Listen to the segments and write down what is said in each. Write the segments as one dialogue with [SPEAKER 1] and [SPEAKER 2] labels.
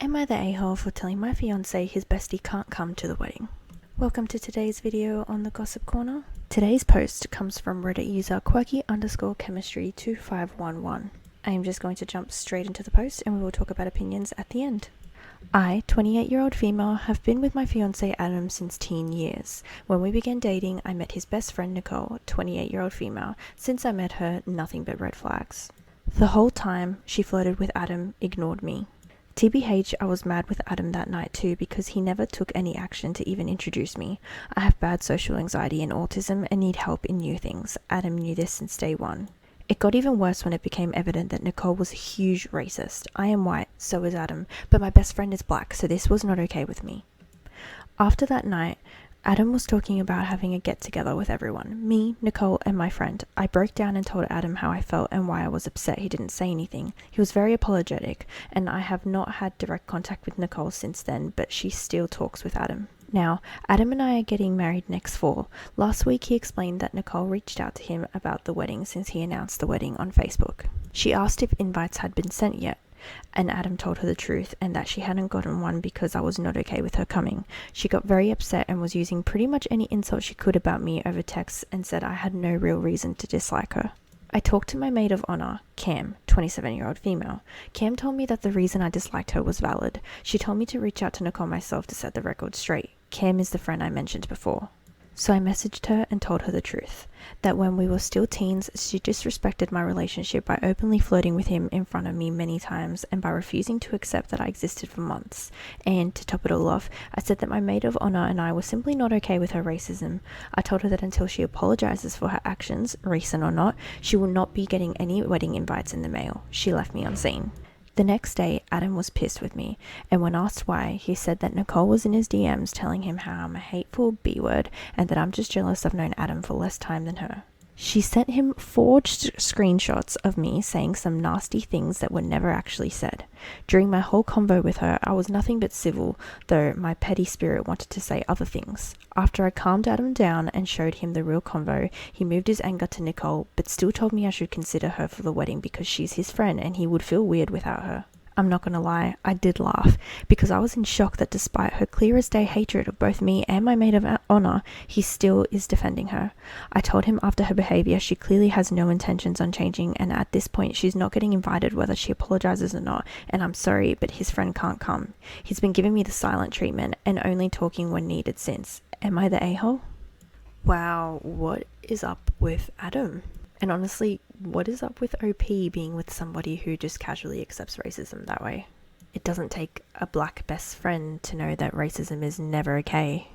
[SPEAKER 1] Am I the a-hole for telling my fiancé his bestie can't come to the wedding? Welcome to today's video on the Gossip Corner. Today's post comes from Reddit user quirky_chemistry2511. I am just going to jump straight into the post and we will talk about opinions at the end. I, 28-year-old female, have been with my fiancé Adam since teen years. When we began dating, I met his best friend Nicole, 28-year-old female. Since I met her, nothing but red flags. The whole time she flirted with Adam, ignored me. TBH, I was mad with Adam that night too because he never took any action to even introduce me. I have bad social anxiety and autism and need help in new things. Adam knew this since day one. It got even worse when it became evident that Nicole was a huge racist. I am white, so is Adam, but my best friend is black, so this was not okay with me. After that night, Adam was talking about having a get-together with everyone, me, Nicole, and my friend. I broke down and told Adam how I felt and why I was upset he didn't say anything. He was very apologetic, and I have not had direct contact with Nicole since then, but she still talks with Adam. Now, Adam and I are getting married next fall. Last week he explained that Nicole reached out to him about the wedding since he announced the wedding on Facebook. She asked if invites had been sent yet, and Adam told her the truth and that she hadn't gotten one because I was not okay with her coming. She got very upset and was using pretty much any insult she could about me over text and said I had no real reason to dislike her. I talked to my maid of honor, Cam, 27-year-old female. Cam told me that the reason I disliked her was valid. She told me to reach out to Nicole myself to set the record straight. Cam is the friend I mentioned before. So I messaged her and told her the truth, that when we were still teens, she disrespected my relationship by openly flirting with him in front of me many times and by refusing to accept that I existed for months. And to top it all off, I said that my maid of honor and I were simply not okay with her racism. I told her that until she apologizes for her actions, recent or not, she will not be getting any wedding invites in the mail. She left me unseen. The next day, Adam was pissed with me, and when asked why, he said that Nicole was in his DMs telling him how I'm a hateful B-word and that I'm just jealous I've known Adam for less time than her. She sent him forged screenshots of me saying some nasty things that were never actually said. During my whole convo with her, I was nothing but civil, though my petty spirit wanted to say other things. After I calmed Adam down and showed him the real convo, he moved his anger to Nicole, but still told me I should consider her for the wedding because she's his friend and he would feel weird without her. I'm not gonna lie, I did laugh, because I was in shock that despite her clear as day hatred of both me and my maid of honor, he still is defending her. I told him after her behavior she clearly has no intentions on changing, and at this point she's not getting invited whether she apologizes or not, and I'm sorry, but his friend can't come. He's been giving me the silent treatment and only talking when needed since. Am I the a-hole? Wow, what is up with Adam? And honestly, what is up with OP being with somebody who just casually accepts racism that way? It doesn't take a black best friend to know that racism is never okay.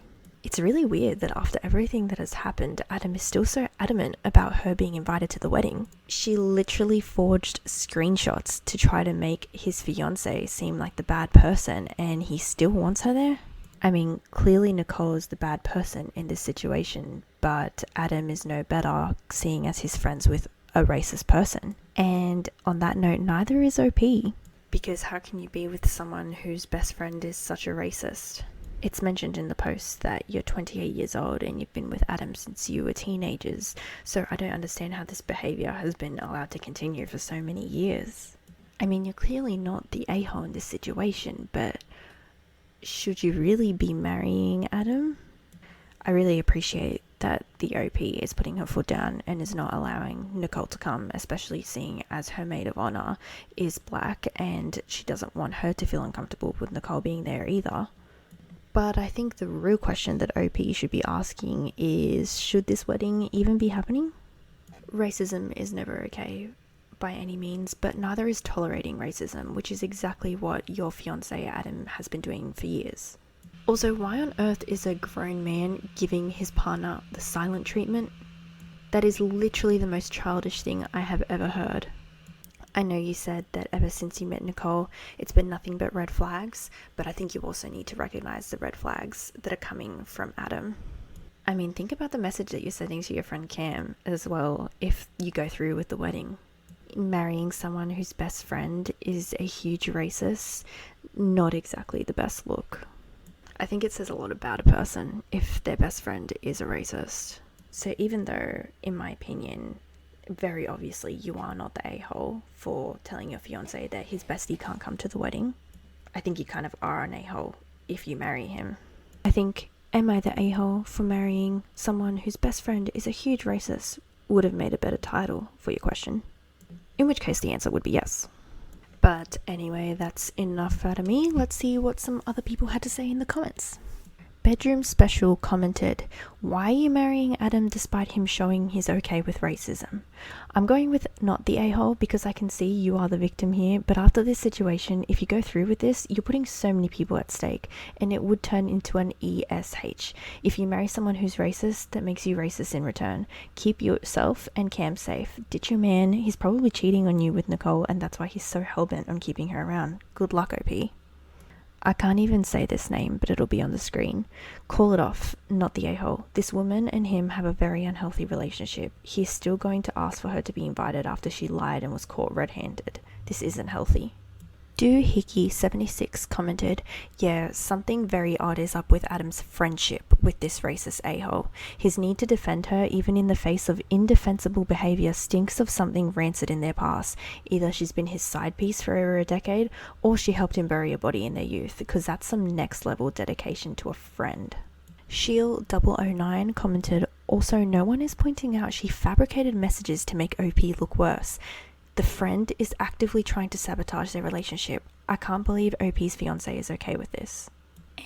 [SPEAKER 1] It's really weird that after everything that has happened, Adam is still so adamant about her being invited to the wedding. She literally forged screenshots to try to make his fiancé seem like the bad person, and he still wants her there? I mean, clearly Nicole is the bad person in this situation, but Adam is no better, seeing as he's friends with a racist person. And on that note, neither is OP. Because how can you be with someone whose best friend is such a racist? It's mentioned in the post that you're 28 years old and you've been with Adam since you were teenagers, so I don't understand how this behavior has been allowed to continue for so many years. I mean, you're clearly not the a-hole in this situation, but should you really be marrying Adam? I really appreciate that the OP is putting her foot down and is not allowing Nicole to come, especially seeing as her maid of honor is black and she doesn't want her to feel uncomfortable with Nicole being there either. But I think the real question that OP should be asking is, should this wedding even be happening? Racism is never okay by any means, but neither is tolerating racism, which is exactly what your fiancé Adam has been doing for years. Also, why on earth is a grown man giving his partner the silent treatment? That is literally the most childish thing I have ever heard. I know you said that ever since you met Nicole, it's been nothing but red flags, but I think you also need to recognize the red flags that are coming from Adam. I mean, think about the message that you're sending to your friend Cam as well if you go through with the wedding. Marrying someone whose best friend is a huge racist, not exactly the best look. I think it says a lot about a person if their best friend is a racist. So even though, in my opinion, very obviously you are not the a-hole for telling your fiancé that his bestie can't come to the wedding, I think you kind of are an a-hole if you marry him. I think, am I the a-hole for marrying someone whose best friend is a huge racist would have made a better title for your question. In which case the answer would be yes. But anyway, that's enough out of me. Let's see what some other people had to say in the comments. Bedroom Special commented, "Why are you marrying Adam despite him showing he's okay with racism?" I'm going with not the a-hole because I can see you are the victim here, but after this situation, if you go through with this, you're putting so many people at stake, and it would turn into an ESH. If you marry someone who's racist, that makes you racist in return. Keep yourself and Cam safe. Ditch your man. He's probably cheating on you with Nicole, and that's why he's so hellbent on keeping her around. Good luck, OP. I can't even say this name, but it'll be on the screen. Call it off, not the a-hole. This woman and him have a very unhealthy relationship. He's still going to ask for her to be invited after she lied and was caught red-handed. This isn't healthy. Doohickey76 commented, "Yeah, something very odd is up with Adam's friendship with this racist a-hole. His need to defend her, even in the face of indefensible behavior, stinks of something rancid in their past. Either she's been his side piece for over a decade, or she helped him bury a body in their youth, because that's some next level dedication to a friend." Shield009 commented, "Also, no one is pointing out she fabricated messages to make OP look worse. The friend is actively trying to sabotage their relationship. I can't believe OP's fiancé is okay with this."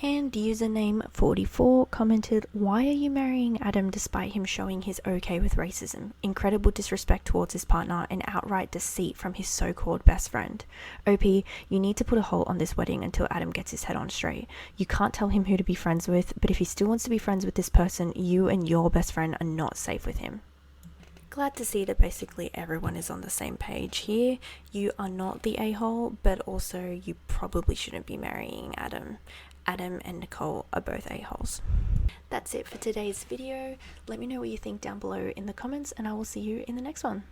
[SPEAKER 1] And username44 commented, "Why are you marrying Adam despite him showing he's okay with racism? Incredible disrespect towards his partner and outright deceit from his so-called best friend. OP, you need to put a halt on this wedding until Adam gets his head on straight. You can't tell him who to be friends with, but if he still wants to be friends with this person, you and your best friend are not safe with him." Glad to see that basically everyone is on the same page here. You are not the a-hole, but also you probably shouldn't be marrying Adam. Adam and Nicole are both a-holes. That's it for today's video. Let me know what you think down below in the comments, and I will see you in the next one.